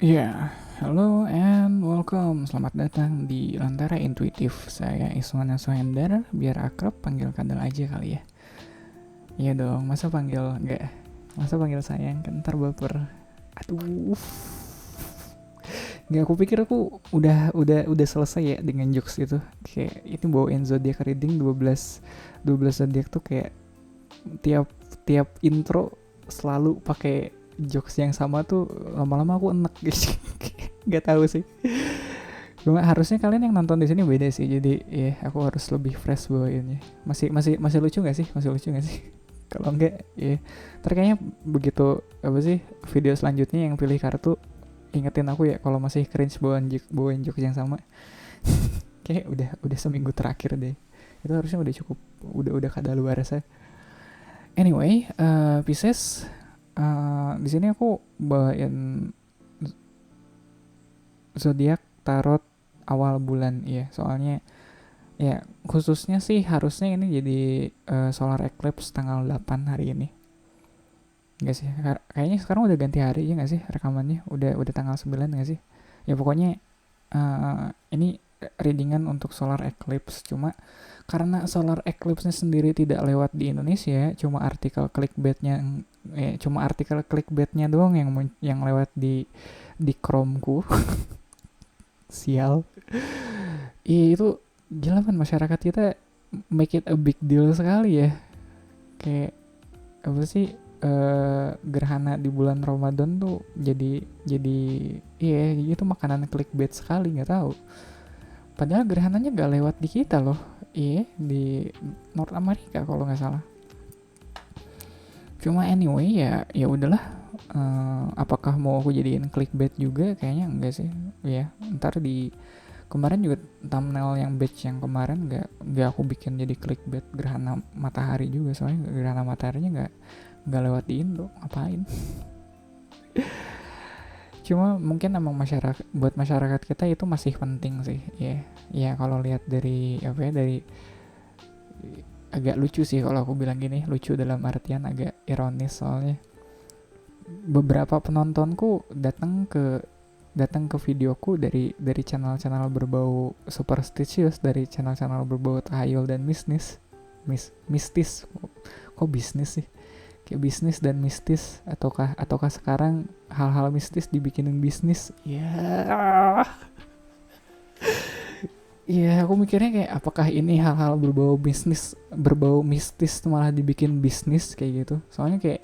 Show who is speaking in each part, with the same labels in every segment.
Speaker 1: Ya, halo and welcome. Selamat datang di Lentera Intuitif. Saya Iswan Sohendar, biar akrab panggil Kadal aja kali ya. Iya dong, masa panggil enggak? Masa panggil sayang kan ntar baper. Aduh. Nggak, aku pikir aku udah selesai ya dengan jokes itu. Kayak itu bawain zodiak reading 12 zodiak tuh kayak tiap tiap intro selalu pakai jokes yang sama tuh lama-lama aku enek gitu. Nggak tahu sih. Cuma harusnya kalian yang nonton di sini beda sih. Jadi ya aku harus lebih fresh bawainnya. Masih lucu nggak sih? Masih lucu nggak sih? Kalau enggak ya terkayaknya begitu apa sih video selanjutnya yang pilih kartu ingetin aku ya kalau masih cringe bawain jokes yang sama. Kayak udah seminggu terakhir deh. Itu harusnya udah cukup udah kadaluarsa. Anyway, Pisces, di sini aku bawain zodiak tarot awal bulan ya. Soalnya ya khususnya sih harusnya ini jadi solar eclipse tanggal 8 hari ini. Enggak sih, kayaknya sekarang udah ganti hari ya nggak sih rekamannya? Udah tanggal 9 nggak sih? Ya pokoknya ini readingan untuk solar eclipse. Cuma karena solar eclipse-nya sendiri tidak lewat di Indonesia, cuma artikel clickbaitnya doang yang lewat di Chromeku. Sial. Iya itu gila kan masyarakat kita make it a big deal sekali ya. Kayak apa sih gerhana di bulan Ramadan tuh jadi iya itu makanan clickbait sekali nggak tahu. Padahal gerhananya nggak lewat di kita loh. Iya di North America kalau nggak salah. Cuma anyway ya udahlah. Apakah mau aku jadiin clickbait juga? Kayaknya enggak sih. Ya ntar di kemarin juga thumbnail yang batch yang kemarin nggak aku bikin jadi clickbait gerhana matahari juga soalnya gerhana mataharinya nggak lewat di Indo ngapain. Cuma mungkin emang buat masyarakat kita itu masih penting sih ya. Ya kalau lihat dari apa ya dari agak lucu sih kalau aku bilang gini, lucu dalam artian agak ironis soalnya beberapa penontonku datang ke videoku dari channel-channel berbau superstitious, dari channel-channel berbau tahayul dan mistis. Kok bisnis sih? Kayak bisnis dan mistis, ataukah sekarang hal-hal mistis dibikinin bisnis ya. Iya, aku mikirnya kayak apakah ini hal-hal berbau mistis malah dibikin bisnis kayak gitu. Soalnya kayak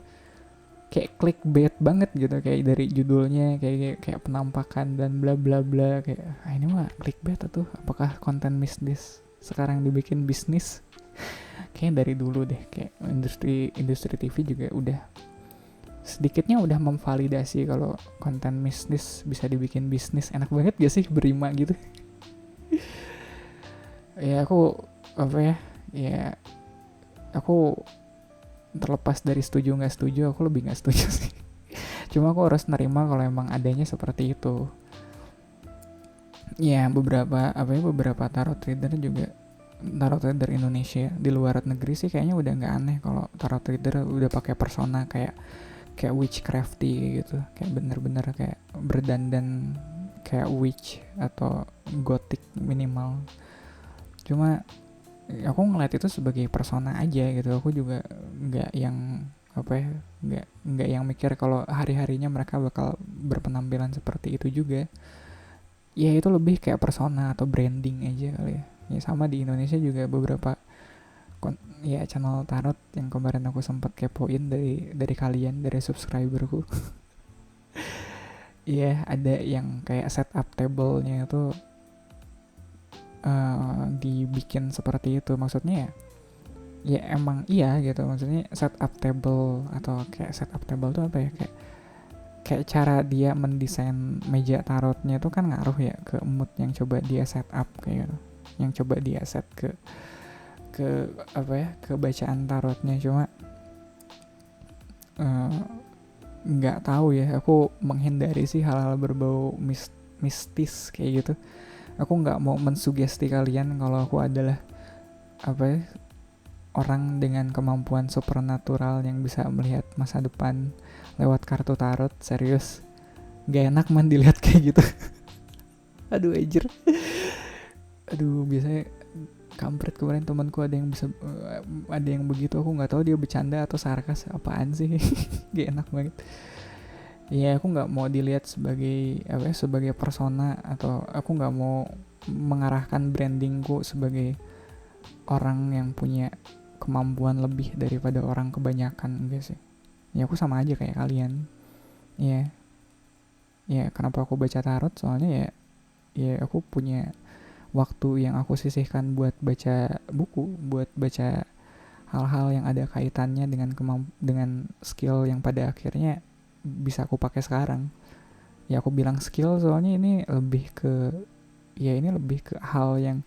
Speaker 1: clickbait banget gitu, kayak dari judulnya kayak penampakan dan bla bla bla, kayak ini mah clickbait atau apakah konten bisnis sekarang dibikin bisnis. Kayak dari dulu deh kayak industri TV juga udah sedikitnya udah memvalidasi kalau konten bisnis bisa dibikin bisnis. Enak banget gak sih berima gitu. Ya aku apa ya aku terlepas dari setuju nggak setuju, aku lebih nggak setuju sih. Cuma aku harus nerima kalau emang adanya seperti itu. Ya beberapa tarot trader Indonesia di luar negeri sih kayaknya udah nggak aneh kalau tarot trader udah pakai persona kayak witchcrafty gitu, kayak bener-bener kayak berdandan kayak witch atau gothic minimal. Cuma aku ngeliat itu sebagai persona aja gitu. Aku juga nggak yang apa ya nggak yang mikir kalau hari-harinya mereka bakal berpenampilan seperti itu juga. Ya itu lebih kayak persona atau branding aja kali ya. Ya sama di Indonesia juga beberapa ya channel tarot yang kemarin aku sempat kepoin dari kalian, dari subscriberku. Iya ada yang kayak setup table-nya itu dibikin seperti itu, maksudnya ya emang iya gitu, maksudnya setup table atau kayak setup table tuh apa ya, kayak cara dia mendesain meja tarotnya itu kan ngaruh ya ke mood yang coba dia setup kayak gitu, yang coba dia set ke apa ya ke bacaan tarotnya. Cuma nggak tahu ya, aku menghindari sih hal-hal berbau mistis kayak gitu. Aku nggak mau mensugesti kalian kalau aku adalah apa ya, orang dengan kemampuan supernatural yang bisa melihat masa depan lewat kartu tarot. Serius, Gak enak man dilihat kayak gitu. Aduh anjir. Aduh, biasanya kampret kemarin temanku ada yang bisa ada yang begitu, aku nggak tahu dia bercanda atau sarkas apaan sih. Gak enak banget. Ya aku nggak mau dilihat sebagai apa ya, sebagai persona, atau aku nggak mau mengarahkan brandingku sebagai orang yang punya kemampuan lebih daripada orang kebanyakan, enggak sih. Ya aku sama aja kayak kalian. Ya, ya kenapa aku baca tarot, soalnya ya aku punya waktu yang aku sisihkan buat baca buku, buat baca hal-hal yang ada kaitannya dengan skill yang pada akhirnya bisa aku pakai sekarang. Ya aku bilang skill soalnya ini lebih ke, ya ini lebih ke hal yang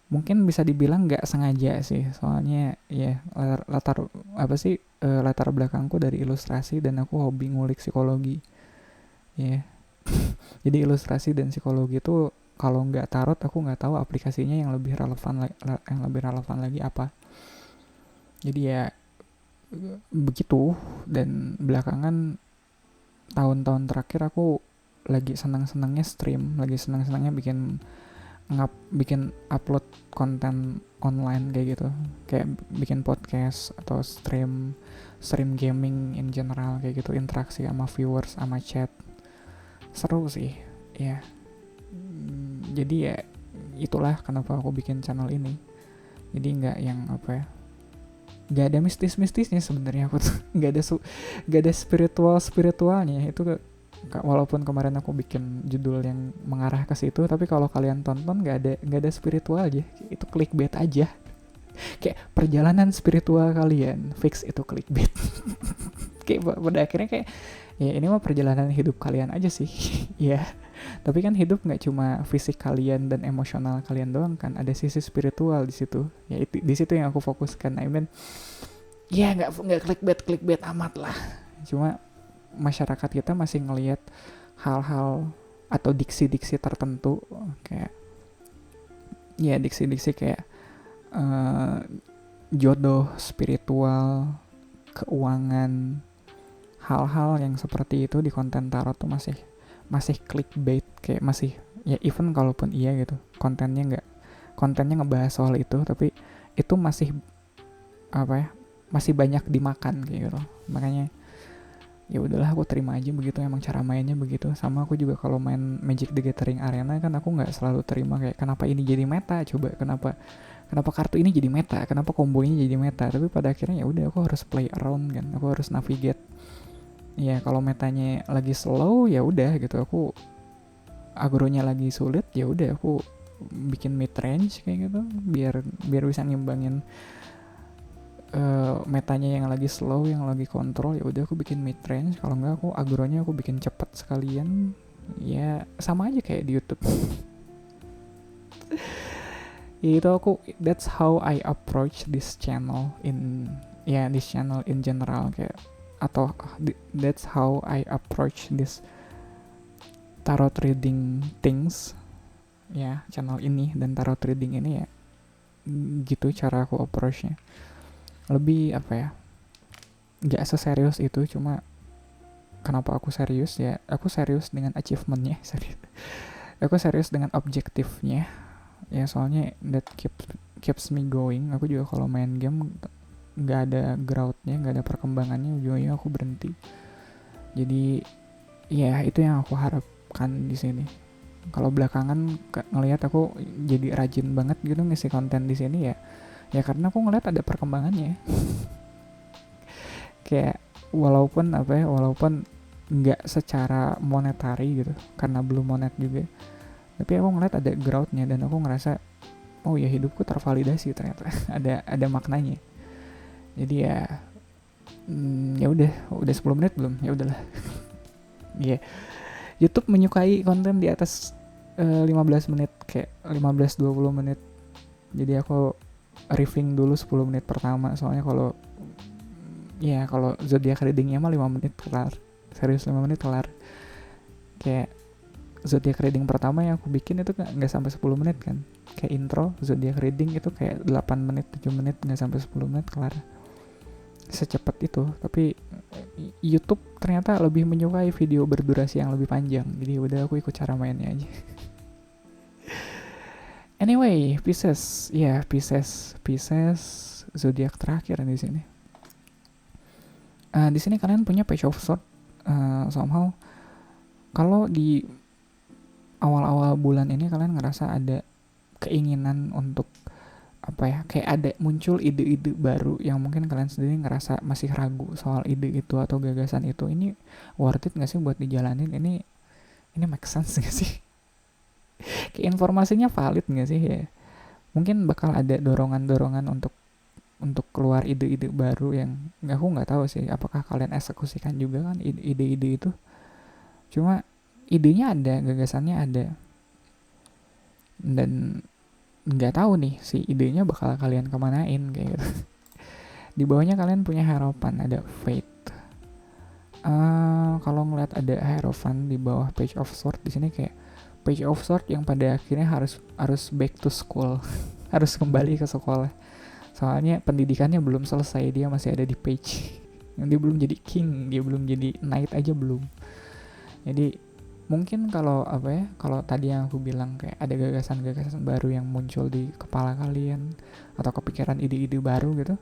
Speaker 1: mungkin bisa dibilang nggak sengaja sih, soalnya ya latar apa sih, latar belakangku dari ilustrasi dan aku hobi ngulik psikologi ya. Jadi ilustrasi dan psikologi itu kalau nggak tarot aku nggak tahu aplikasinya yang lebih relevan lagi apa. Jadi ya begitu. Dan belakangan tahun-tahun terakhir aku lagi senang-senangnya stream, lagi senang-senangnya bikin upload konten online kayak gitu, kayak bikin podcast atau stream gaming in general kayak gitu, interaksi sama viewers, sama chat. Seru sih ya. Jadi ya itulah kenapa aku bikin channel ini. Jadi nggak yang apa ya, nggak ada mistisnya sebenarnya aku tuh. Nggak ada spiritualnya itu. Walaupun kemarin aku bikin judul yang mengarah ke situ, tapi kalau kalian tonton nggak ada spiritual aja, itu clickbait aja. Kayak perjalanan spiritual kalian, fix itu clickbait. Kayak pada akhirnya kayak ya ini mah perjalanan hidup kalian aja sih. Ya, tapi kan hidup nggak cuma fisik kalian dan emosional kalian doang kan, ada sisi spiritual di situ. Ya itu di situ yang aku fokuskan. I mean, ya nggak clickbait amat lah. Cuma masyarakat kita masih ngelihat hal-hal atau diksi-diksi tertentu, kayak ya diksi-diksi kayak jodoh, spiritual, keuangan, hal-hal yang seperti itu di konten tarot tuh masih clickbait, kayak masih ya, even kalaupun iya gitu kontennya ngebahas soal itu, tapi itu masih apa ya, masih banyak dimakan kayak gitu. Makanya ya udahlah, aku terima aja begitu, emang cara mainnya begitu. Sama aku juga kalau main Magic the Gathering Arena kan aku nggak selalu terima kayak kenapa ini jadi meta, coba kenapa kartu ini jadi meta, kenapa combo ini jadi meta. Tapi pada akhirnya ya udah, aku harus play around kan, aku harus navigate. Ya kalau metanya lagi slow ya udah gitu, aku agronya lagi sulit ya udah aku bikin mid range kayak gitu, biar bisa ngimbangin metanya yang lagi slow, yang lagi kontrol. Ya udah aku bikin mid range, kalau enggak aku agronya aku bikin cepet sekalian. Ya sama aja kayak di YouTube. Ya itu that's how I approach this channel this channel in general, kayak atau that's how I approach this tarot reading things ya, channel ini dan tarot reading ini ya gitu cara aku approachnya. Lebih apa ya, nggak seserius itu. Cuma kenapa aku serius ya, aku serius dengan achievementnya, aku serius dengan objektifnya ya, soalnya that keeps me going. Aku juga kalau main game nggak ada growthnya, nggak ada perkembangannya, ujungnya aku berhenti. Jadi ya itu yang aku harapkan di sini. Kalau belakangan ngelihat aku jadi rajin banget gitu ngisi konten di sini ya karena aku ngeliat ada perkembangannya. Kayak walaupun nggak secara monetary gitu, karena belum monet juga, tapi aku ngeliat ada growthnya dan aku ngerasa oh ya hidupku tervalidasi ternyata. ada maknanya. Jadi ya udah 10 menit belum, ya udahlah. Ya yeah. YouTube menyukai konten di atas 15 menit, kayak 15-20 menit. Jadi aku riffing dulu 10 menit pertama, soalnya kalau zodiac readingnya mah 5 menit kelar, serius 5 menit kelar. Kayak zodiac reading pertama yang aku bikin itu nggak sampai 10 menit kan, kayak intro zodiac reading itu kayak 8 menit 7 menit, nggak sampai 10 menit kelar, secepat itu. Tapi YouTube ternyata lebih menyukai video berdurasi yang lebih panjang, jadi udah aku ikut cara mainnya aja. Anyway, Pisces, ya Pisces zodiak terakhir di sini. Di sini kalian punya Page of Swords. Somehow kalau di awal-awal bulan ini kalian ngerasa ada keinginan untuk apa ya, kayak ada muncul ide-ide baru yang mungkin kalian sendiri ngerasa masih ragu soal ide itu atau gagasan itu. Ini worth it gak sih buat dijalanin? Ini make sense gak sih? Kayak informasinya valid gak sih ya? Mungkin bakal ada dorongan-dorongan untuk keluar ide-ide baru yang aku nggak tahu sih apakah kalian eksekusikan juga kan ide-ide itu. Cuma idenya ada, gagasannya ada, dan nggak tahu nih si idenya bakal kalian kemanain kayak gitu. Di bawahnya kalian punya harapan, ada Fate. Kalau ngeliat ada hierophant di bawah Page of Swords di sini, kayak Page of Swords yang pada akhirnya harus back to school, harus kembali ke sekolah. Soalnya pendidikannya belum selesai, dia masih ada di page. Dia belum jadi king, dia belum jadi knight aja belum. Jadi mungkin kalau tadi yang aku bilang kayak ada gagasan-gagasan baru yang muncul di kepala kalian atau kepikiran ide-ide baru gitu,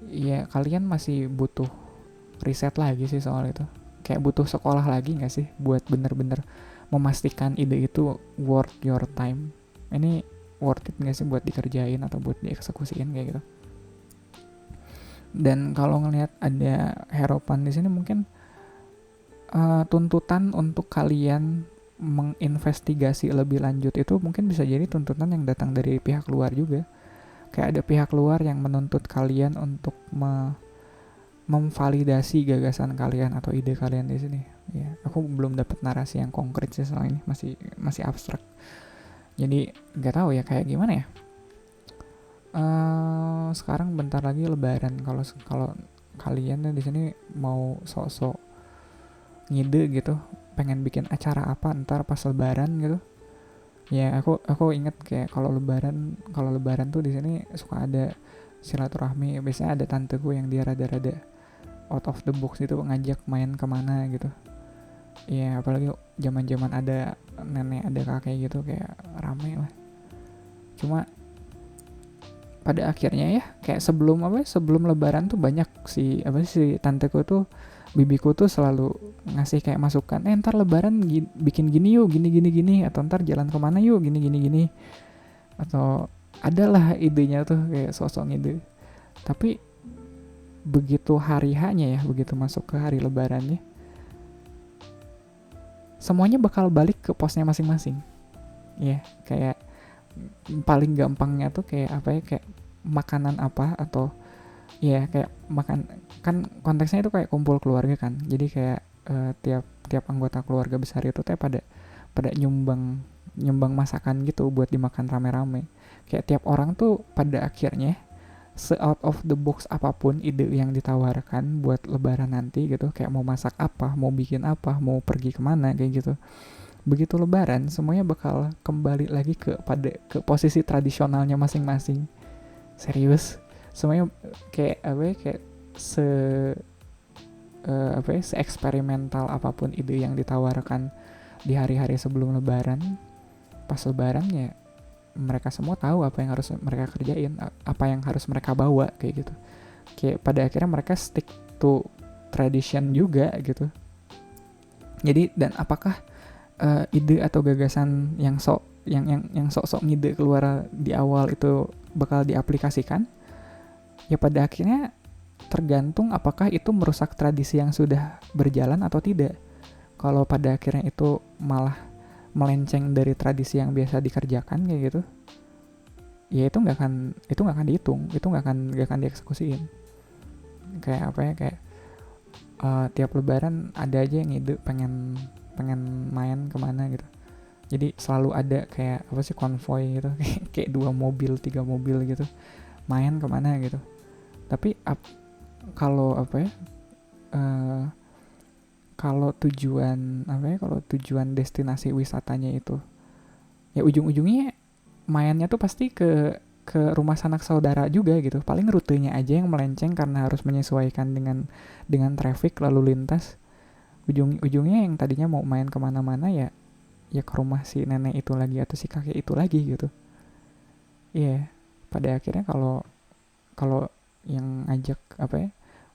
Speaker 1: ya kalian masih butuh riset lagi sih soal itu. Kayak butuh sekolah lagi nggak sih buat bener-bener memastikan ide itu worth your time. Ini worth it nggak sih buat dikerjain atau buat dieksekusiin kayak gitu. Dan kalau ngelihat ada harapan di sini, mungkin tuntutan untuk kalian menginvestigasi lebih lanjut itu mungkin bisa jadi tuntutan yang datang dari pihak luar juga. Kayak ada pihak luar yang menuntut kalian untuk memvalidasi gagasan kalian atau ide kalian di sini. Ya, aku belum dapat narasi yang konkret sih soal ini, masih abstrak. Jadi nggak tahu ya kayak gimana ya. Sekarang bentar lagi Lebaran. Kalau kalian di sini mau sok-sok ngide gitu, pengen bikin acara apa ntar pas Lebaran gitu. Ya aku inget kayak kalau Lebaran tuh di sini suka ada silaturahmi. Biasanya ada tanteku yang dia rada-rada out of the box itu, ngajak main kemana gitu. Ya apalagi zaman ada nenek ada kakek gitu, kayak rame lah. Cuma pada akhirnya ya kayak sebelum Lebaran tuh banyak si tanteku tuh, bibiku tuh selalu ngasih kayak masukan, ntar Lebaran bikin gini yuk, gini, atau ntar jalan kemana yuk, gini, atau adalah idenya tuh kayak sosok ide. Tapi begitu hari H-nya ya, begitu masuk ke hari Lebarannya, semuanya bakal balik ke posnya masing-masing. Ya, kayak paling gampangnya tuh kayak kayak makanan apa, atau ya kayak makan, kan konteksnya itu kayak kumpul keluarga kan. Jadi kayak tiap anggota keluarga besar itu pada nyumbang masakan gitu buat dimakan rame-rame. Kayak tiap orang tuh pada akhirnya se-out of the box apapun ide yang ditawarkan buat Lebaran nanti gitu, kayak mau masak apa, mau bikin apa, mau pergi kemana kayak gitu. Begitu Lebaran semuanya bakal kembali lagi ke posisi tradisionalnya masing-masing. Serius, semuanya kayak se eksperimental apapun ide yang ditawarkan di hari-hari sebelum Lebaran, pas Lebarannya mereka semua tahu apa yang harus mereka kerjain, apa yang harus mereka bawa kayak gitu. Kayak pada akhirnya mereka stick to tradition juga gitu. Jadi, dan apakah ide atau gagasan yang sok-sok ngide keluar di awal itu bakal diaplikasikan? Ya pada akhirnya tergantung apakah itu merusak tradisi yang sudah berjalan atau tidak. Kalau pada akhirnya itu malah melenceng dari tradisi yang biasa dikerjakan kayak gitu, ya itu nggak akan dihitung, itu nggak akan dieksekusiin. Kayak kayak tiap Lebaran ada aja yang ngide pengen main kemana gitu. Jadi selalu ada kayak konvoy gitu, kayak 2 mobil 3 mobil gitu main kemana gitu. Tapi kalau kalau tujuan destinasi wisatanya itu ya ujung-ujungnya mainnya tuh pasti ke ke rumah sanak saudara juga gitu. Paling rutenya aja yang melenceng karena harus menyesuaikan dengan traffic lalu lintas. Ujung-ujungnya yang tadinya mau main kemana-mana ya ke rumah si nenek itu lagi atau si kakek itu lagi gitu. Iya, yeah. Pada akhirnya kalau kalau yang ngajak apa ya,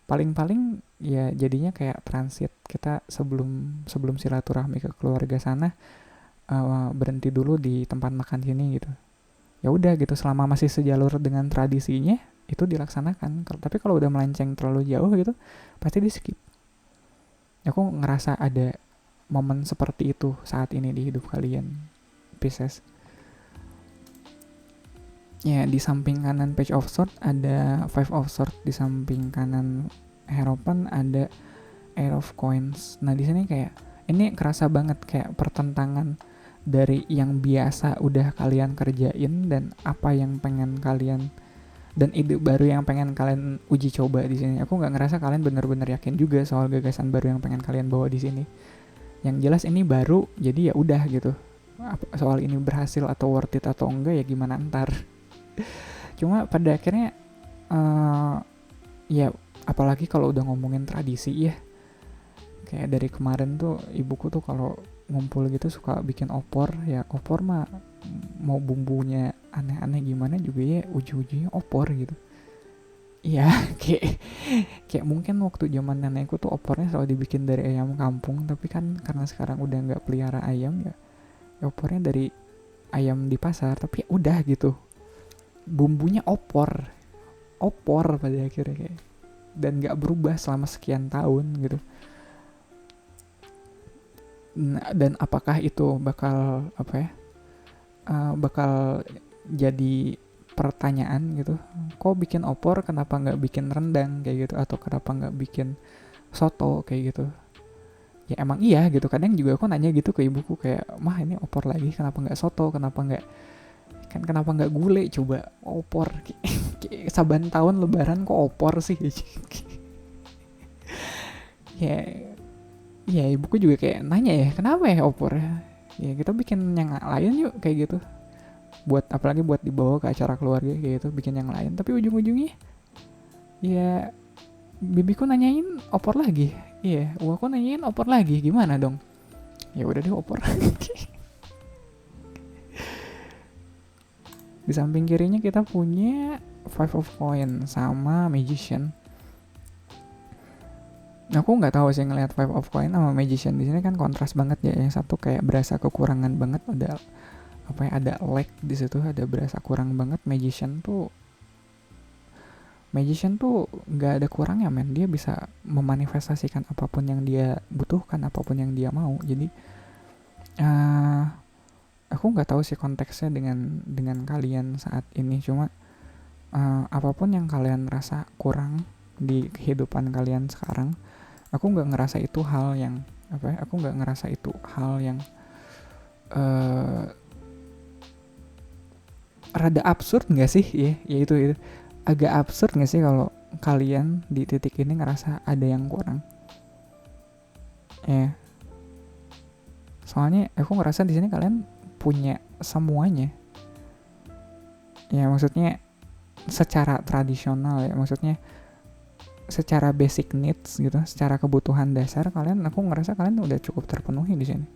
Speaker 1: paling-paling ya jadinya kayak transit, kita sebelum sebelum silaturahmi ke keluarga sana berhenti dulu di tempat makan sini gitu. Ya udah gitu, selama masih sejalur dengan tradisinya itu dilaksanakan. Tapi kalau udah melenceng terlalu jauh gitu pasti di skip. Aku ngerasa ada momen seperti itu saat ini di hidup kalian, Pisces. Ya, di samping kanan Page of Swords ada Five of Swords, di samping kanan Hierophant ada Ace of Coins. Nah, di sini kayak ini kerasa banget kayak pertentangan dari yang biasa udah kalian kerjain dan apa yang pengen kalian, dan ide baru yang pengen kalian uji coba di sini. Aku nggak ngerasa kalian bener-bener yakin juga soal gagasan baru yang pengen kalian bawa di sini. Yang jelas ini baru, jadi ya udah gitu. Soal ini berhasil atau worth it atau enggak ya gimana ntar. Cuma pada akhirnya ya apalagi kalau udah ngomongin tradisi ya, kayak dari kemarin tuh ibuku tuh kalau ngumpul gitu suka bikin opor. Ya opor mah mau bumbunya aneh-aneh gimana juga ya ujung-ujungnya opor gitu. Iya, kayak mungkin waktu zaman nenekku tuh opornya selalu dibikin dari ayam kampung, tapi kan karena sekarang udah nggak pelihara ayam ya opornya dari ayam di pasar. Tapi ya udah gitu, bumbunya opor pada akhirnya kayak, dan nggak berubah selama sekian tahun gitu. Nah, dan apakah itu bakal apa ya, bakal jadi pertanyaan gitu, kok bikin opor kenapa nggak bikin rendang kayak gitu, atau kenapa nggak bikin soto kayak gitu. Ya emang iya gitu, kadang juga aku nanya gitu ke ibuku kayak, mah ini opor lagi kenapa nggak soto, kenapa nggak gulai, coba opor. Saban tahun lebaran kok opor sih. ya ya ibuku juga kayak nanya ya kenapa ya opor ya, kita bikin yang lain yuk kayak gitu, buat apalagi buat dibawa ke acara keluarga kayak gitu, bikin yang lain. Tapi ujung-ujungnya ya bibiku nanyain opor lagi, iya aku nanyain opor lagi, gimana dong, ya udah deh opor. Di samping kirinya kita punya Five of Coins sama Magician. Aku nggak tahu sih ngelihat Five of Coins sama Magician di sini kan kontras banget ya. Yang satu kayak berasa kekurangan banget, ada apa ya, ada lag di situ, ada berasa kurang banget. Magician tuh nggak ada kurangnya men, dia bisa memanifestasikan apapun yang dia butuhkan, apapun yang dia mau. Jadi aku nggak tahu sih konteksnya dengan kalian saat ini, cuma apapun yang kalian rasa kurang di kehidupan kalian sekarang, aku nggak ngerasa itu hal yang apa ya, aku nggak ngerasa itu hal yang rada absurd nggak sih ya itu agak absurd nggak sih kalau kalian di titik ini ngerasa ada yang kurang ya. Soalnya aku ngerasa di sini kalian punya semuanya ya, maksudnya secara tradisional ya, maksudnya secara basic needs gitu, secara kebutuhan dasar kalian, aku ngerasa kalian udah cukup terpenuhi di sini.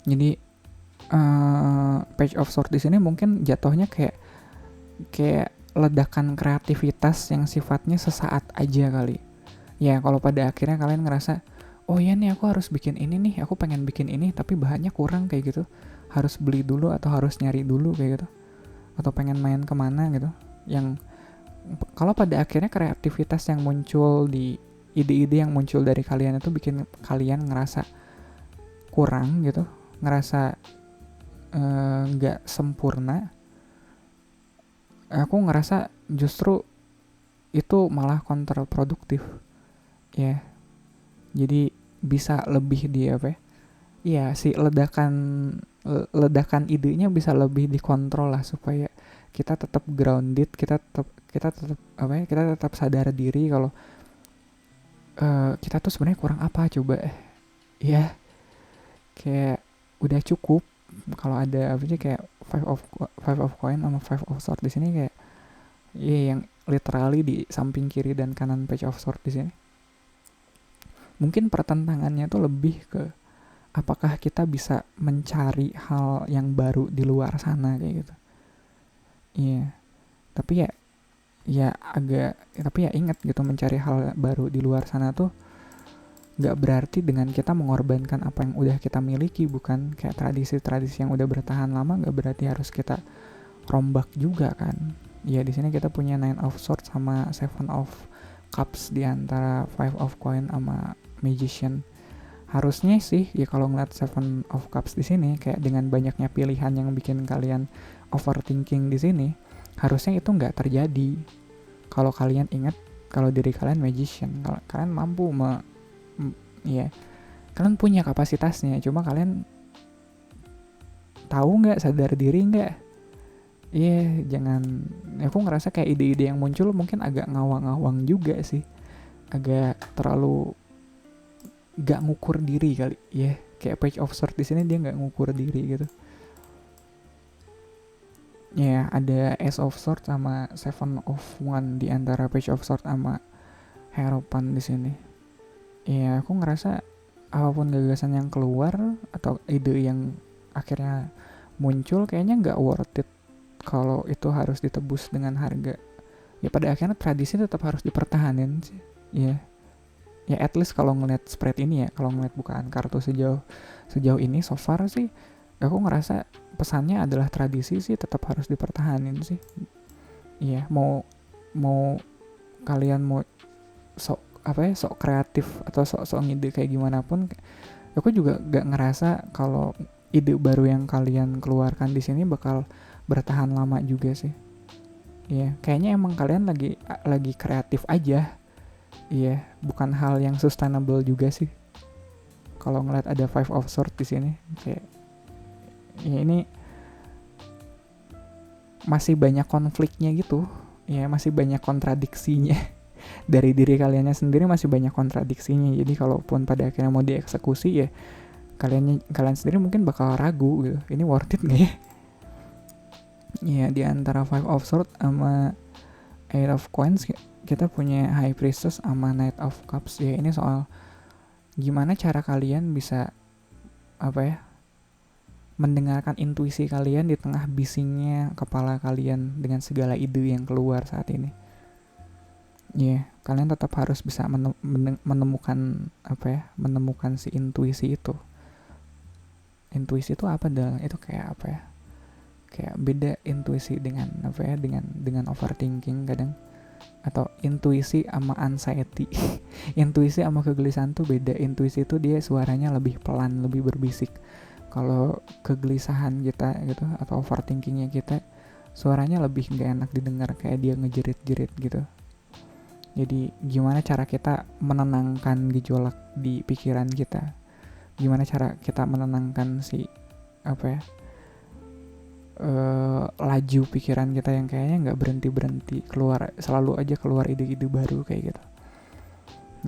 Speaker 1: Jadi Page of Swords di sini mungkin jatuhnya kayak ledakan kreativitas yang sifatnya sesaat aja kali ya. Kalau pada akhirnya kalian ngerasa, oh iya nih aku harus bikin ini nih, aku pengen bikin ini tapi bahannya kurang kayak gitu, harus beli dulu atau harus nyari dulu kayak gitu, atau pengen main kemana gitu, yang kalau pada akhirnya kreativitas yang muncul di ide-ide yang muncul dari kalian itu bikin kalian ngerasa kurang gitu, ngerasa nggak sempurna, aku ngerasa justru itu malah kontraproduktif ya. Jadi bisa lebih di apa ya, iya si ledakan idenya bisa lebih dikontrol lah, supaya kita tetap grounded, kita tetap sadar diri kalau kita tuh sebenarnya kurang apa coba ya, kayak udah cukup kalau ada apa sih kayak five of coin sama five of sword di sini kayak iya yang literally di samping kiri dan kanan page of sword di sini. Mungkin pertentangannya tuh lebih ke apakah kita bisa mencari hal yang baru di luar sana kayak gitu. Iya, tapi tapi ya ingat gitu, mencari hal baru di luar sana tuh nggak berarti dengan kita mengorbankan apa yang udah kita miliki, bukan kayak tradisi-tradisi yang udah bertahan lama nggak berarti harus kita rombak juga kan. Ya di sini kita punya Nine of Swords sama Seven of Cups di antara Five of Coin sama Magician. Harusnya sih ya kalau ngeliat Seven of Cups di sini kayak dengan banyaknya pilihan yang bikin kalian overthinking di sini, harusnya itu nggak terjadi. Kalau kalian ingat kalau diri kalian Magician, kalau kalian mampu ya kalian punya kapasitasnya, cuma kalian tahu nggak, sadar diri nggak. Iya, jangan. Aku ngerasa kayak ide-ide yang muncul mungkin agak ngawang-ngawang juga sih, agak terlalu gak ngukur diri kali. Ya, kayak Page of Swords di sini dia gak ngukur diri gitu. Ya, ada Ace of Swords sama Seven of One di antara Page of Swords sama Hierophant di sini. Ya, aku ngerasa apapun gagasan yang keluar atau ide yang akhirnya muncul kayaknya nggak worth it kalau itu harus ditebus dengan harga. Ya pada akhirnya tradisi tetap harus dipertahanin sih. Ya at least kalau ngeliat spread ini ya, kalau ngeliat bukaan kartu sejauh ini so far sih, aku ngerasa pesannya adalah tradisi sih tetap harus dipertahanin sih. Iya, mau kalian mau sok kreatif atau sok ngide kayak gimana pun, aku juga gak ngerasa kalau ide baru yang kalian keluarkan di sini bakal bertahan lama juga sih. Iya, kayaknya emang kalian lagi kreatif aja. Iya, bukan hal yang sustainable juga sih. Kalau ngeliat ada Five of Swords di sini, kayak ya ini masih banyak konfliknya gitu. Ya, masih banyak kontradiksinya. Dari diri kaliannya sendiri masih banyak kontradiksinya. Jadi kalaupun pada akhirnya mau dieksekusi ya kalian sendiri mungkin bakal ragu gitu. Ini worth it nggak ya? Ya di antara Five of Swords sama Eight of Coins kita punya High Priestess sama Knight of Cups. Ya ini soal gimana cara kalian bisa mendengarkan intuisi kalian di tengah bisingnya kepala kalian dengan segala ide yang keluar saat ini. Kalian tetap harus bisa menemukan si intuisi itu. Intuisi itu apa dah? Itu kayak kayak beda intuisi dengan dengan overthinking kadang, atau intuisi sama anxiety. Intuisi sama kegelisahan tuh beda. Intuisi itu dia suaranya lebih pelan, lebih berbisik. Kalau kegelisahan kita gitu atau overthinkingnya kita, suaranya lebih gak enak didengar, kayak dia ngejerit-jerit gitu. Jadi gimana cara kita menenangkan gejolak di pikiran kita, gimana cara kita menenangkan si laju pikiran kita yang kayaknya nggak berhenti selalu aja keluar ide-ide baru kayak gitu.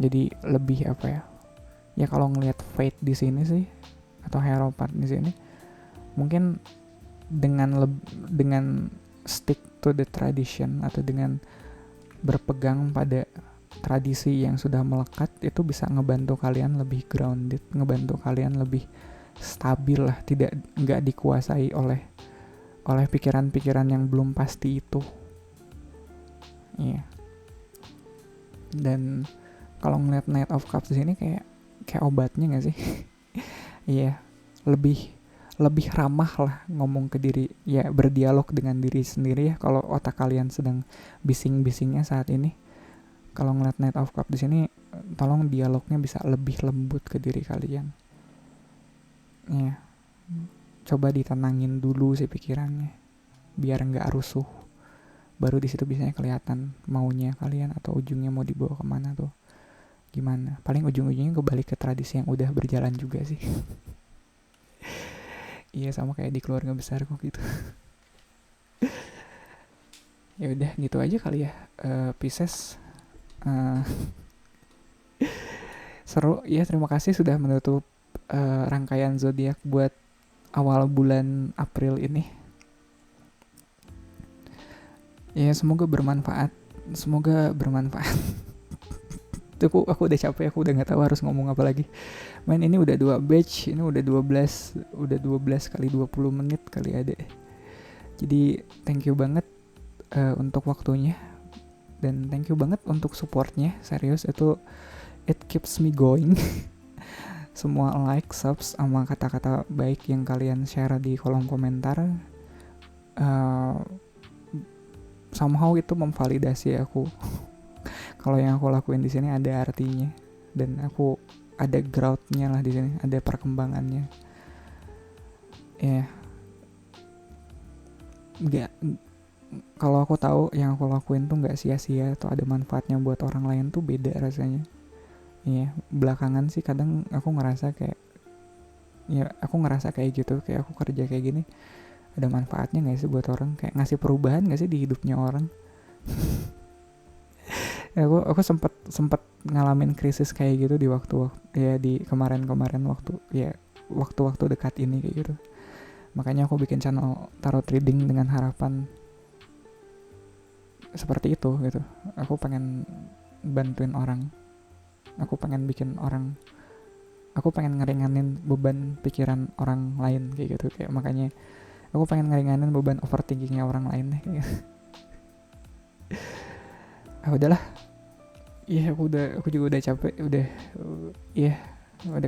Speaker 1: Jadi lebih ya kalau ngelihat Fate di sini sih atau Hierophant di sini, mungkin dengan stick to the tradition atau dengan berpegang pada tradisi yang sudah melekat, itu bisa ngebantu kalian lebih grounded, ngebantu kalian lebih stabil lah, nggak dikuasai oleh pikiran-pikiran yang belum pasti itu. Iya. Dan kalau ngeliat Knight of Cups di sini kayak obatnya nggak sih? Iya, lebih ramah lah ngomong ke diri, ya berdialog dengan diri sendiri ya kalau otak kalian sedang bising-bisingnya saat ini. Kalau ngeliat Knight of Cups di sini, tolong dialognya bisa lebih lembut ke diri kalian. Ya, coba ditenangin dulu sih pikirannya, biar nggak rusuh. Baru di situ biasanya kelihatan maunya kalian atau ujungnya mau dibawa kemana tuh. Gimana? Paling ujung-ujungnya kembali ke tradisi yang udah berjalan juga sih. Iya, sama kayak di keluarga besar kok gitu. Ya udah gitu aja kali ya, Pisces. Seru ya, terima kasih sudah menutup rangkaian zodiak buat awal bulan April ini. Ya semoga bermanfaat. Aku udah capek, aku udah nggak tahu harus ngomong apa lagi. Ini udah 2 batch, ini udah 12 kali 20 menit kali ada. Jadi thank you banget untuk waktunya, dan thank you banget untuk supportnya. Serius, itu it keeps me going. Semua like, subs, sama kata-kata baik yang kalian share di kolom komentar, somehow itu memvalidasi aku. Kalau yang aku lakuin di sini ada artinya, dan aku ada growth-nya lah di sini, ada perkembangannya. Ya, nggak, kalau aku tahu yang aku lakuin tuh nggak sia-sia atau ada manfaatnya buat orang lain tuh beda rasanya. Iya, belakangan sih kadang aku ngerasa kayak, gitu, kayak aku kerja kayak gini ada manfaatnya nggak sih buat orang, kayak ngasih perubahan nggak sih di hidupnya orang. Ya, aku sempet ngalamin krisis kayak gitu di di kemarin waktu dekat ini kayak gitu. Makanya aku bikin channel tarot reading dengan harapan seperti itu gitu. Aku pengen bantuin orang, aku pengen ngeringanin beban pikiran orang lain kayak gitu. Kayak makanya aku pengen ngeringanin beban overthinkingnya orang lain kayak gitu. Udahlah. Iya, aku juga udah capek, udah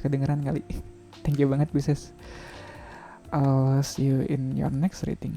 Speaker 1: kedengeran kali. Thank you banget, Pisces. I'll see you in your next reading.